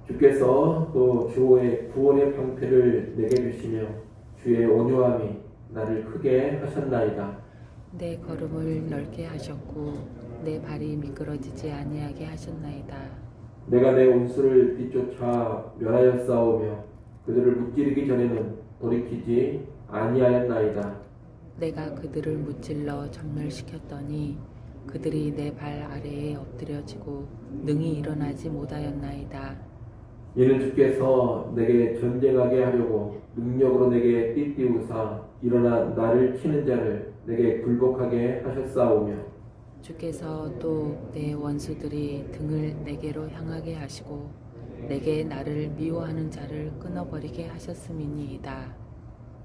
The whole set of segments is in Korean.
주께서 또 주의 구원의 방패를 내게 주시며 주의 온유함이 나를 크게 하셨나이다. 내 걸음을 넓게 하셨고 내 발이 미끄러지지 아니하게 하셨나이다. 내가 내 원수를 뒤쫓아 멸하였사오며 그들을 무찌르기 전에는 돌이키지 아니하였나이다. 내가 그들을 무찔러 전멸시켰더니 그들이 내 발 아래에 엎드려지고 능히 일어나지 못하였나이다. 이는 주께서 내게 전쟁하게 하려고 능력으로 내게 띠띠우사 일어나 나를 치는 자를 내게 굴복하게 하셨사오며 주께서 또 내 원수들이 등을 내게로 향하게 하시고 내게 나를 미워하는 자를 끊어버리게 하셨음이니이다.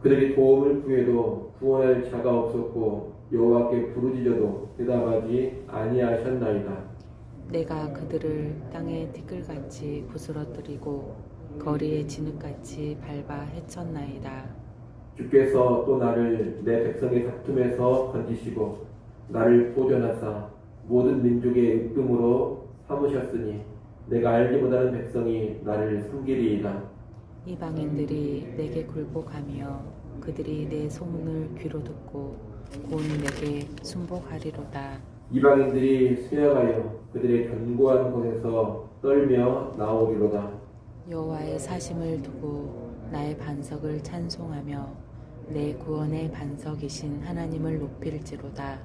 그들이 도움을 구해도 구원할 자가 없었고 여호와께 부르짖어도 대답하지 아니하셨나이다. 내가 그들을 땅에 티끌같이 부스러뜨리고 거리에 진흙같이 밟아 헤쳤나이다. 주께서 또 나를 내 백성의 다툼에서 건지시고 나를 보존하사 모든 민족의 으뜸으로 삼으셨으니 내가 알지 못하는 백성이 나를 섬기리이다. 이방인들이 내게 굴복하며 그들이 내 소문을 귀로 듣고 곧 내게 순복하리로다. 이방인들이 쇠약하여 그들의 견고한 곳에서 떨며 나오리로다. 여호와의 사심을 두고 나의 반석을 찬송하며 내 구원의 반석이신 하나님을 높일지로다.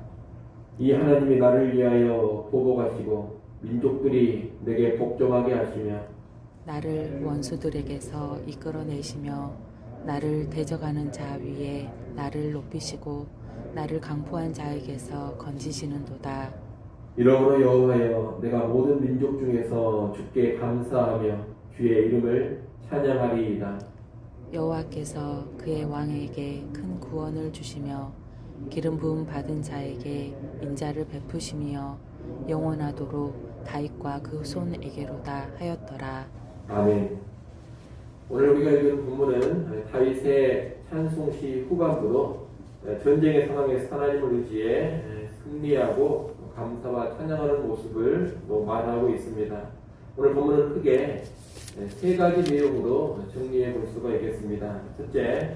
이 하나님이 나를 위하여 보복하시고 민족들이 내게 복종하게 하시며 나를 원수들에게서 이끌어내시며 나를 대적하는 자 위에 나를 높이시고 나를 강포한 자에게서 건지시는도다. 이러므로 여호와여 내가 모든 민족 중에서 주께 감사하며 주의 이름을 찬양하리이다. 여호와께서 그의 왕에게 큰 구원을 주시며 기름 부음 받은 자에게 인자를 베푸시며 영원하도록 다윗과 그 손에게로다 하였더라. 아멘. 오늘 우리가 읽은 본문은 다윗의 찬송시 후반부로 전쟁의 상황에서 하나님을 의지해 승리하고 감사와 찬양하는 모습을 말하고 있습니다. 오늘 본문은 크게 세 가지 내용으로 정리해 볼 수가 있겠습니다. 첫째,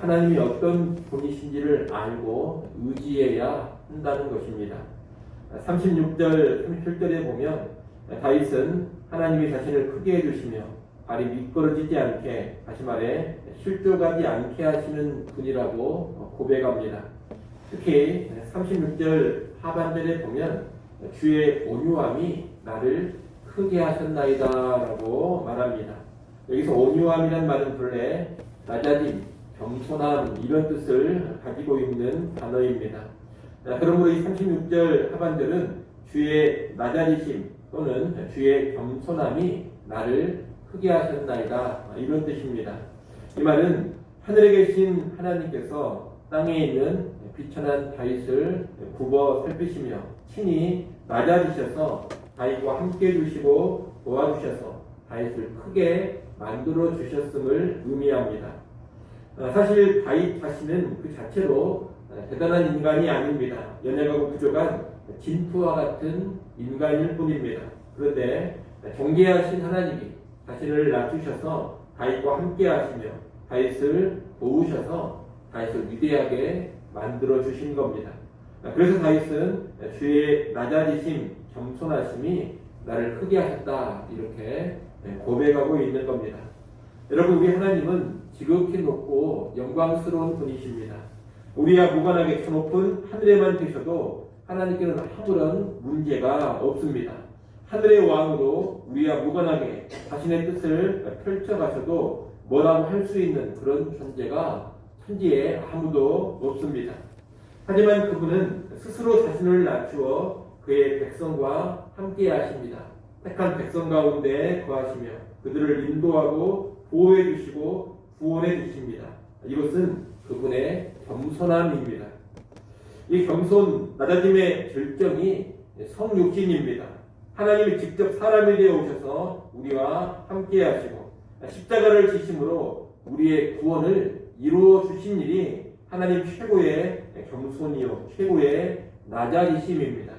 하나님이 어떤 분이신지를 알고 의지해야 한다는 것입니다. 36절, 37절에 보면 다윗은 하나님이 자신을 크게 해주시며 발이 미끄러지지 않게, 다시 말해 실족하지 않게 하시는 분이라고 고백합니다. 특히 36절 하반절에 보면 주의 온유함이 나를 크게 하셨나이다 라고 말합니다. 여기서 온유함이란 말은 본래 낮아짐, 겸손함 이런 뜻을 가지고 있는 단어입니다. 그러므로 이 36절 하반절은 주의 낮아지심 또는 주의 겸손함이 나를 크게 하셨나이다 이런 뜻입니다. 이 말은 하늘에 계신 하나님께서 땅에 있는 비천한 다윗을 굽어 살피시며 친히 낮아지셔서 다윗과 함께 해주시고 도와주셔서 다윗을 크게 만들어 주셨음을 의미합니다. 사실 다윗 자신은 그 자체로 대단한 인간이 아닙니다. 연약하고 부족한 진토와 같은 인간일 뿐입니다. 그런데 존귀하신 하나님이 자신을 낮추셔서 다윗과 함께 하시며 다윗을 도우셔서 다윗을 위대하게 만들어 주신 겁니다. 그래서 다윗은 주의 낮아지심, 겸손하심이 나를 크게 하셨다 이렇게 고백하고 있는 겁니다. 여러분, 우리 하나님은 지극히 높고 영광스러운 분이십니다. 우리와 무관하게 저 높은 하늘에만 계셔도 하나님께는 아무런 문제가 없습니다. 하늘의 왕으로 우리와 무관하게 자신의 뜻을 펼쳐가셔도 뭐라고 할 수 있는 그런 존재가 천지에 아무도 없습니다. 하지만 그분은 스스로 자신을 낮추어 그의 백성과 함께 하십니다. 택한 백성 가운데 거하시며 그들을 인도하고 보호해 주시고 구원해 주십니다. 이것은 그분의 겸손함입니다. 이 겸손, 낮아짐의 절정이 성육신입니다. 하나님이 직접 사람이 되어 오셔서 우리와 함께 하시고 십자가를 지심으로 우리의 구원을 이루어 주신 일이 하나님 최고의 겸손이요 최고의 낮아지심입니다.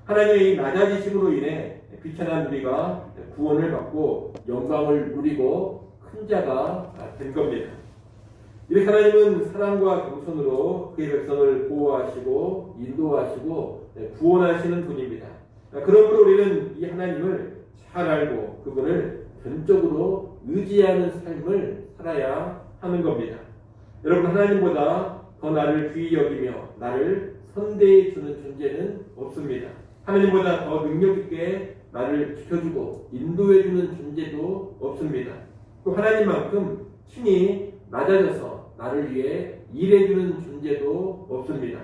하나님의 이 낮아지심으로 인해 비천한 우리가 구원을 받고 영광을 누리고 큰 자가 된 겁니다. 이렇게 하나님은 사랑과 겸손으로 그의 백성을 보호하시고 인도하시고 구원하시는 분입니다. 그러므로 우리는 이 하나님을 잘 알고 그분을 전적으로 의지하는 삶을 살아야 하는 겁니다. 여러분, 하나님보다 더 나를 귀히 여기며 나를 선대해 주는 존재는 없습니다. 하나님보다 더 능력 있게 나를 지켜주고 인도해 주는 존재도 없습니다. 또 하나님만큼 친히 낮아져서 나를 위해 일해 주는 존재도 없습니다.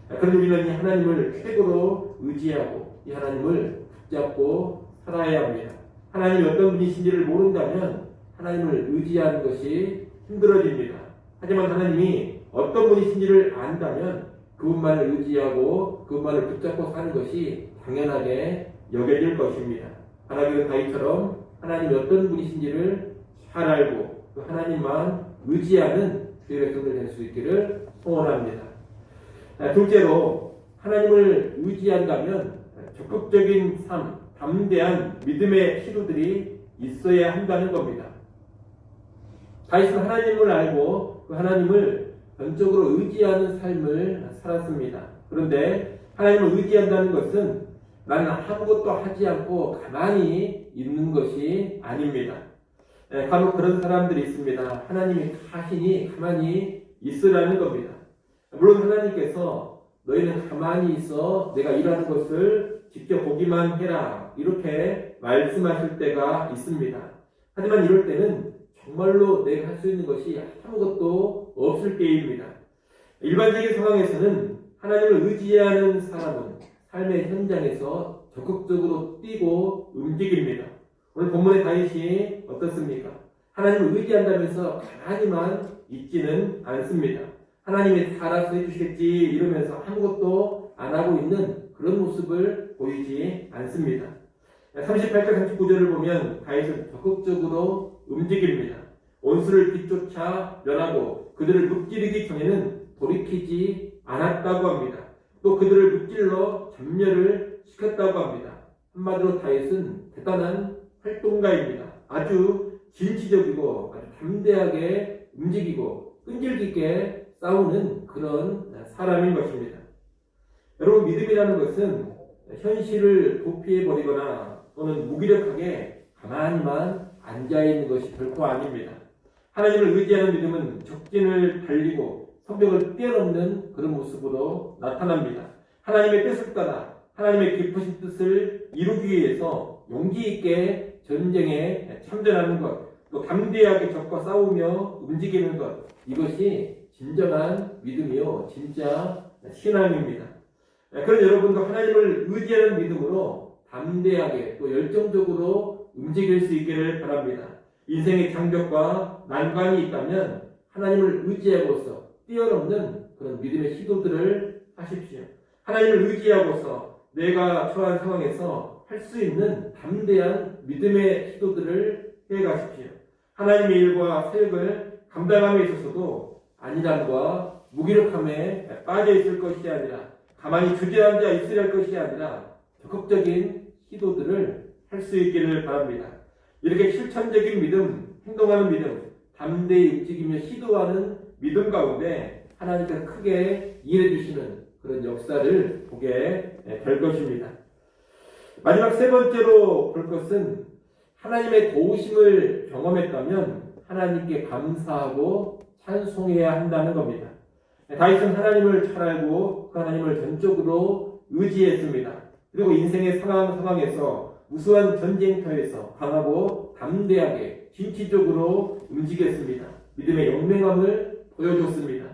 그런데 우리는 이 하나님을 최고로 의지하고 이 하나님을 붙잡고 살아야 합니다. 하나님이 어떤 분이신지를 모른다면 하나님을 의지하는 것이 힘들어집니다. 하지만 하나님이 어떤 분이신지를 안다면 그분만을 의지하고 그분만을 붙잡고 사는 것이 당연하게 여겨질 것입니다. 바라기는 다윗처럼 하나님이 어떤 분이신지를 잘 알고 그 하나님만 의지하는 주의 백성들 될 수 있기를 소원합니다. 둘째로, 하나님을 의지한다면 적극적인 삶, 담대한 믿음의 시도들이 있어야 한다는 겁니다. 다윗은 하나님을 알고 그 하나님을 전적으로 의지하는 삶을 살았습니다. 그런데 하나님을 의지한다는 것은 나는 아무것도 하지 않고 가만히 있는 것이 아닙니다. 간혹 그런 사람들이 있습니다. 하나님이 가시니 가만히 있으라는 겁니다. 물론 하나님께서 너희는 가만히 있어 내가 일하는 것을 지켜보기만 해라 이렇게 말씀하실 때가 있습니다. 하지만 이럴 때는 정말로 내가 할 수 있는 것이 아무것도 없을 때입니다. 일반적인 상황에서는 하나님을 의지하는 사람은 삶의 현장에서 적극적으로 뛰고 움직입니다. 오늘 본문의 다윗이 어떻습니까? 하나님을 의지한다면서 가만히만 있지는 않습니다. 하나님이 다 알아서 해주시겠지 이러면서 아무것도 안 하고 있는 그런 모습을 보이지 않습니다. 38절 39절을 보면 다윗은 적극적으로 움직입니다. 원수를 뒤쫓아 멸하고 그들을 무찌르기 전에는 돌이키지 않았다고 합니다. 또 그들을 무찔러 전멸을 시켰다고 합니다. 한마디로 다윗은 대단한 활동가입니다. 아주 진취적이고 아주 담대하게 움직이고 끈질기 있게 싸우는 그런 사람인 것입니다. 여러분, 믿음이라는 것은 현실을 도피해버리거나 또는 무기력하게 가만히만 앉아있는 것이 결코 아닙니다. 하나님을 의지하는 믿음은 적진을 달리고 성벽을 뛰어넘는 그런 모습으로 나타납니다. 하나님의 뜻을 따라 하나님의 깊으신 뜻을 이루기 위해서 용기 있게 전쟁에 참전하는 것, 또 담대하게 적과 싸우며 움직이는 것, 이것이 진정한 믿음이요 진짜 신앙입니다. 그런 여러분도 하나님을 의지하는 믿음으로 담대하게 또 열정적으로 움직일 수 있기를 바랍니다. 인생의 장벽과 난관이 있다면 하나님을 의지하고서 뛰어넘는 그런 믿음의 시도들을 하십시오. 하나님을 의지하고서 내가 처한 상황에서 할 수 있는 담대한 믿음의 시도들을 해가십시오. 하나님의 일과 사역을 감당함에 있어서도 안일함과 무기력함에 빠져 있을 것이 아니라 가만히 주저앉아 있으려 할 것이 아니라 적극적인 시도들을 할 수 있기를 바랍니다. 이렇게 실천적인 믿음, 행동하는 믿음, 담대히 움직이며 시도하는 믿음 가운데 하나님께서 크게 일해 주시는 그런 역사를 보게 될 것입니다. 마지막 세 번째로 볼 것은 하나님의 도우심을 경험했다면 하나님께 감사하고 찬송해야 한다는 겁니다. 다윗은 하나님을 잘 알고 그 하나님을 전적으로 의지했습니다. 그리고 인생의 상황에서 무수한 전쟁터에서 강하고 담대하게 진취적으로 움직였습니다. 믿음의 용맹함을 보여줬습니다.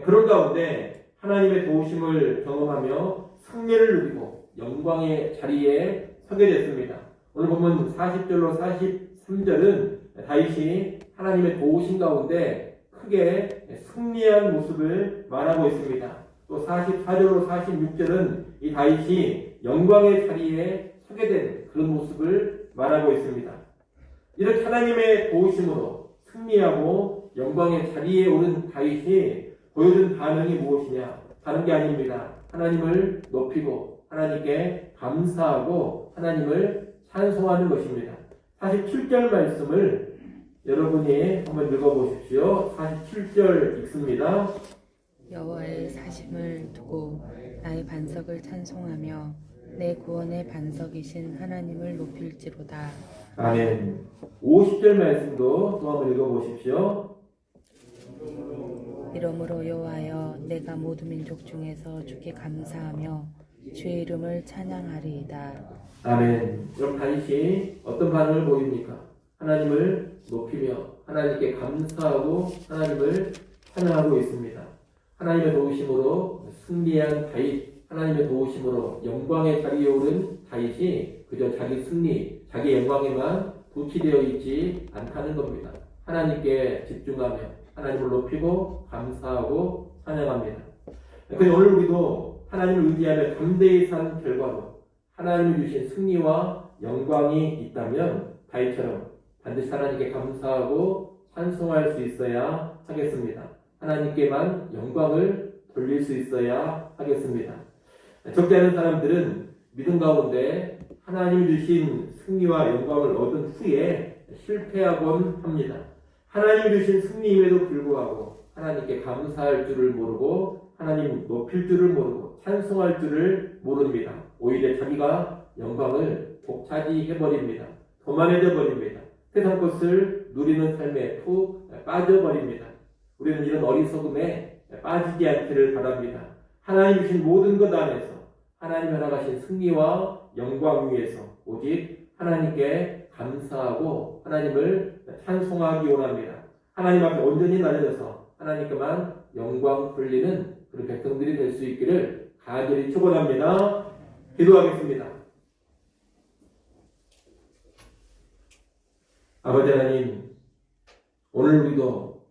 그런 가운데 하나님의 도우심을 경험하며 승리를 누리고 영광의 자리에 서게 됐습니다. 오늘 보면 40절로 43절은 다윗이 하나님의 도우심 가운데 크게 승리한 모습을 말하고 있습니다. 또 44절로 46절은 이 다윗이 영광의 자리에 서게 된 그런 모습을 말하고 있습니다. 이렇게 하나님의 도우심으로 승리하고 영광의 자리에 오른 다윗이 보여준 반응이 무엇이냐? 다른 게 아닙니다. 하나님을 높이고 하나님께 감사하고 하나님을 찬송하는 것입니다. 47절 말씀을 여러분이 한번 읽어보십시오. 47절 읽습니다. 여호와의 사심을 두고 나의 반석을 찬송하며 내 구원의 반석이신 하나님을 높일지로다. 아멘. 50절 말씀도 또 한번 읽어보십시오. 이러므로 여호와여 내가 모든 민족 중에서 주께 감사하며 주의 이름을 찬양하리이다. 아멘. 여러분 다윗이 어떤 반응을 보입니까? 하나님을 높이며 하나님께 감사하고 하나님을 찬양하고 있습니다. 하나님의 도우심으로 승리한 다윗, 하나님의 도우심으로 영광의 자리에 오른 다윗이 그저 자기 승리, 자기 영광에만 도취되어 있지 않다는 겁니다. 하나님께 집중하며 하나님을 높이고 감사하고 찬양합니다. 그런데 오늘 우리도 하나님을 의지하며 담대히 산 결과로 하나님이 주신 승리와 영광이 있다면 다윗처럼 반드시 하나님께 감사하고 찬송할 수 있어야 하겠습니다. 하나님께만 영광을 돌릴 수 있어야 하겠습니다. 적지 않은 사람들은 믿음 가운데 하나님이 주신 승리와 영광을 얻은 후에 실패하곤 합니다. 하나님이 주신 승리임에도 불구하고 하나님께 감사할 줄을 모르고 하나님 높일 줄을 모르고 찬송할 줄을 모릅니다. 오히려 자기가 영광을 독차지해버립니다. 도만해져 버립니다. 세상 것을 누리는 삶에 푹 빠져버립니다. 우리는 이런 어리석음에 빠지지 않기를 바랍니다. 하나님 주신 모든 것 안에서 하나님 허락하신 승리와 영광 위에서 오직 하나님께 감사하고 하나님을 찬송하기 원합니다. 하나님 앞에 온전히 나려져서 하나님께만 영광 돌리는 그런 백성들이 될 수 있기를 간절히 축원합니다. 기도하겠습니다. 아버지 하나님, 오늘 우리도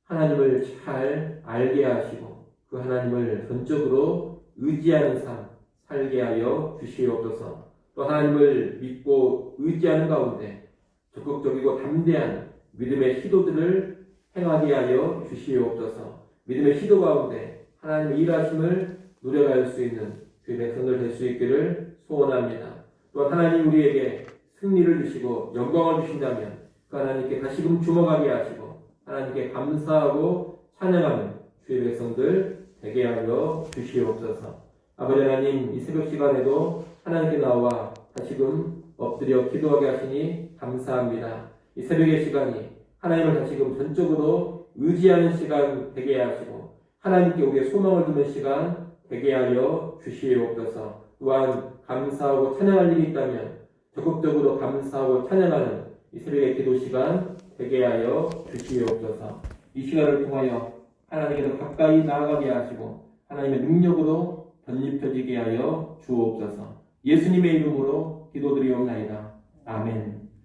하나님을 잘 알게 하시고 그 하나님을 전적으로 의지하는 삶 살게 하여 주시옵소서. 또 하나님을 믿고 의지하는 가운데 적극적이고 담대한 믿음의 시도들을 행하게 하여 주시옵소서. 믿음의 시도 가운데 하나님의 일하심을 누려갈 수 있는 그 백성들 될 수 있기를 소원합니다. 또 하나님 우리에게 승리를 주시고 영광을 주신다면 그 하나님께 다시금 주목하게 하시고 하나님께 감사하고 찬양하는 주의 백성들 되게 하여 주시옵소서. 아버지 하나님, 이 새벽 시간에도 하나님께 나와 다시금 엎드려 기도하게 하시니 감사합니다. 이 새벽의 시간이 하나님을 다시금 전적으로 의지하는 시간 되게 하시고 하나님께 우리의 소망을 두는 시간 되게 하여 주시옵소서. 또한 감사하고 찬양할 일이 있다면 적극적으로 감사하고 찬양하는 이 새벽의 기도 시간 되게 하여 주시옵소서. 이 시간을 통하여 하나님께서 가까이 나아가게 하시고 하나님의 능력으로 덧입혀지게 하여 주옵소서. 예수님의 이름으로 기도드리옵나이다. 아멘.